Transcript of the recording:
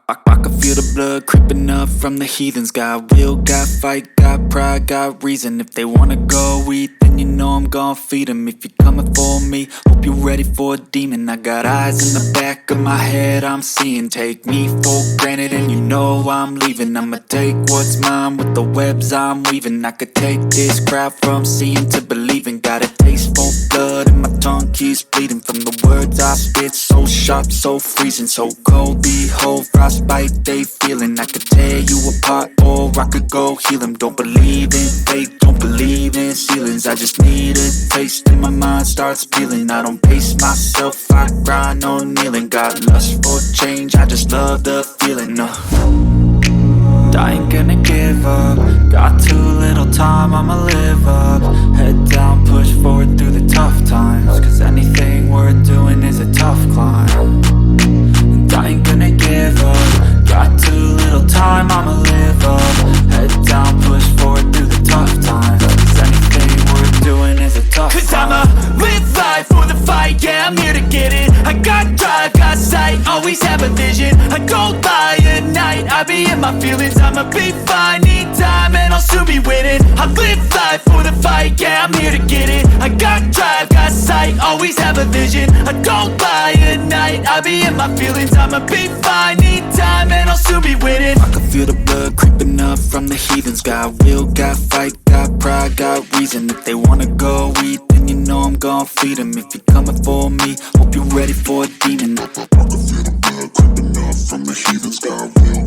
I can feel the blood creeping up from the heathens. Got will, got fight, got pride, got reason. If they wanna go eat, then you know I'm gon' feed them. If you're coming for me, hope you're ready for a demon. I got eyes in the back of my head, I'm seeing. Take me for granted and you know I'm leaving. I'ma take what's mine with the webs I'm weaving. I could take this crowd from seeing to believing. Got a taste for blood and my tongue keeps bleeding. From the words I spit, so sharp, so freezing. So cold, behold, frostbite they feeling. I could tear you apart or I could go heal them. Don't believe in fate, don't believe in ceilings. I just need a taste and my mind starts peeling. I don't pace myself, I grind on kneeling. Got lust for change, I just love the feeling. I ain't gonna give up. Got too little time, I'ma live up. Head down, push forward through the tough times. Cause anything worth doing is a tough climb. And I ain't gonna give up. Got too little time, I'ma live up. Head down, push forward through the tough times. Cause anything worth doing is a tough climb. Cause I'ma live life for the fight, yeah, I'm here to get it. I got drive, got sight, always have a vision. I go by at night, I be in my feelings. I'ma be fine, need time and I'll soon be winning. I live life for the fight, yeah, I'm here to get it. I got drive, got sight, always have a vision. I go by at night, I be in my feelings. I'ma be fine, need time and I'll soon be winning. I can feel the blood creeping up from the heathens. Got will, got fight, got pride, got reason. If they wanna go eat, then you know I'm gon' feed them. If you're coming for me, hope you're ready for a demon. I can feel the blood creeping up from the heathens. Got will,